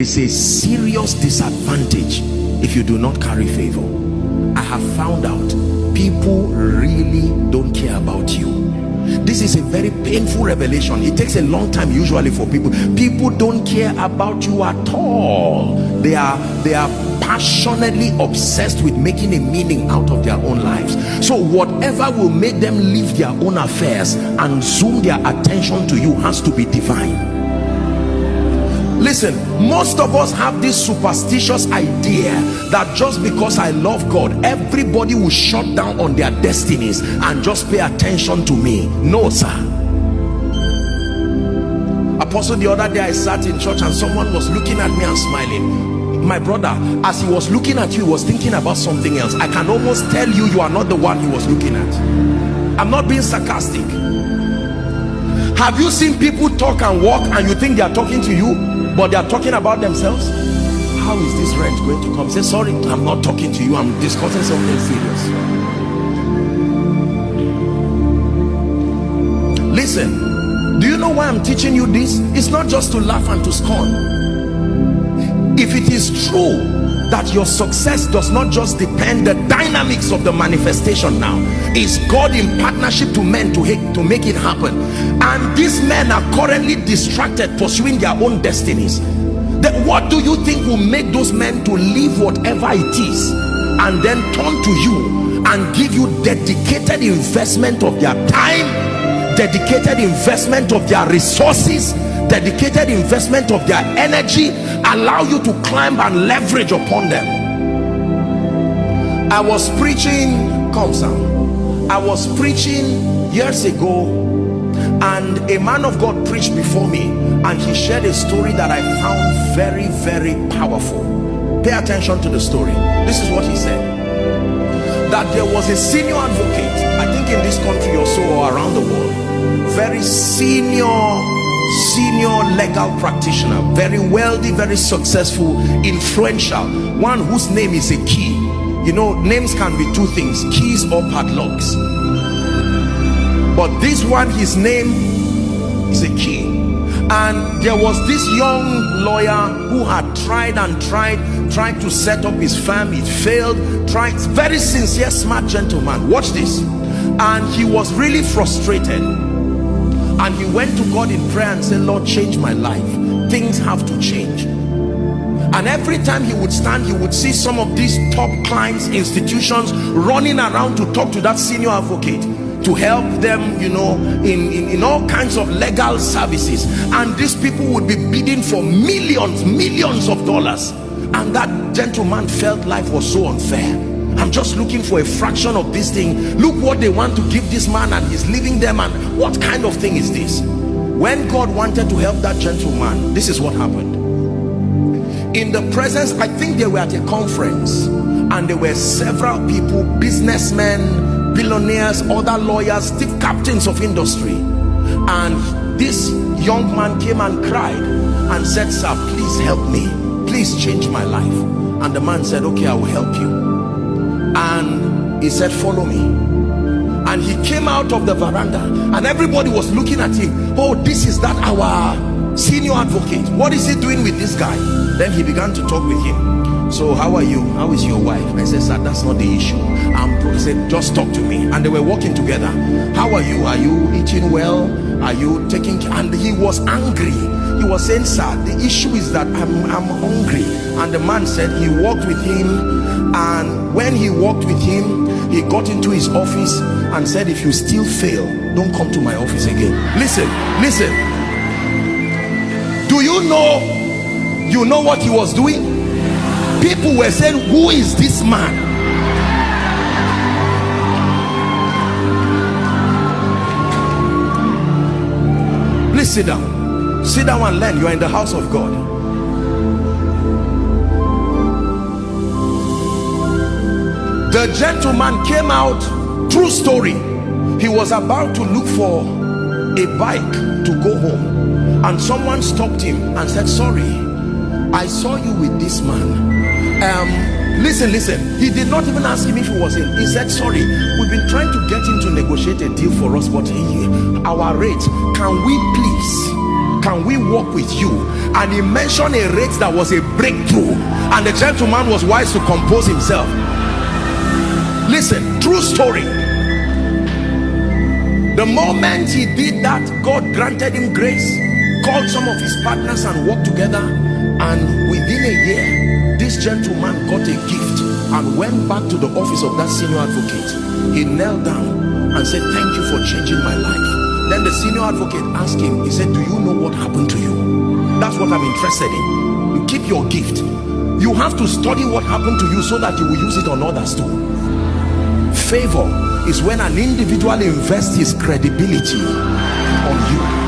It's a serious disadvantage if you do not carry favor. I have found out people really don't care about you. This is a very painful revelation. It takes a long time usually for people don't care about you at all. They are passionately obsessed with making a meaning out of their own lives. So whatever will make them leave their own affairs and zoom their attention to you has to be divine. Listen, most of us have this superstitious idea that just because I love God, everybody will shut down on their destinies and just pay attention to me. No, sir. Apostle, the other day I sat in church and someone was looking at me and smiling. My brother, as he was looking at you, he was thinking about something else. I can almost tell you, you are not the one he was looking at. I'm not being sarcastic. Have you seen people talk and walk and you think they are talking to you, but they are talking about themselves? How is this rent going to come? Say, sorry, I'm not talking to you, I'm discussing something serious. Listen, do you know why I'm teaching you this? It's not just to laugh and to scorn. If it is true that your success does not just depend, the dynamics of the manifestation now is God in partnership to men to make it happen, and these men are currently distracted pursuing their own destinies, then what do you think will make those men to leave whatever it is and then turn to you and give you dedicated investment of their time, dedicated investment of their resources, dedicated investment of their energy, allow you to climb and leverage upon them? I was preaching, I was preaching years ago, and a man of God preached before me, and he shared a story that I found very, very powerful. Pay attention to the story. This is what he said: that there was a senior advocate, I think in this country or so, or around the world, very senior legal practitioner, very wealthy, very successful, influential, one whose name is a key. You know, names can be two things, keys or padlocks, but this one, his name is a key. And there was this young lawyer who had tried to set up his firm. It failed. Very sincere, smart gentleman. Watch this. And he was really frustrated, and he went to God in prayer and said, Lord, change my life. Things have to change. And every time he would stand, he would see some of these top clients, institutions running around to talk to that senior advocate, to help them, you know, in all kinds of legal services. And these people would be bidding for millions of dollars. And that gentleman felt life was so unfair. I'm just looking for a fraction of this thing. Look what they want to give this man, and he's leaving them. And what kind of thing is this? When God wanted to help that gentleman, this is what happened. In the presence, I think they were at a conference, and there were several people, businessmen, billionaires, other lawyers, chief captains of industry. And this young man came and cried and said, sir, please help me. Please change my life. And the man said, okay, I will help you. And he said, follow me. And he came out of the veranda, and everybody was looking at him. Oh, this is that our senior advocate. What is he doing with this guy? Then he began to talk with him. So how are you? How is your wife? I said, sir, that's not the issue. He said, just talk to me. And they were walking together. How are you? Are you eating well? Are you taking care? And he was angry. He was saying, sir, the issue is that I'm hungry. And the man said he walked with him, and when he walked with him, he got into his office and said, if you still fail, don't come to my office again. Listen. Do you know what he was doing? People were saying, who is this man? Please sit down and learn. You are in the house of God. The gentleman came out, true story. He was about to look for a bike to go home, and someone stopped him and said, sorry, I saw you with this man. Listen. He did not even ask him if he was in. He said, sorry, we've been trying to get him to negotiate a deal for us, but our rate, can can we work with you? And he mentioned a rate that was a breakthrough, and the gentleman was wise to compose himself. Listen, true story. The moment he did that, God granted him grace, called some of his partners and worked together, and within a year this gentleman got a gift and went back to the office of that senior advocate. He knelt down and said, thank you for changing my life. Then the senior advocate asked him, he said, do you know what happened to you? That's what I'm interested in. You keep your gift. You have to study what happened to you so that you will use it on others too. Favor is when an individual invests his credibility on you.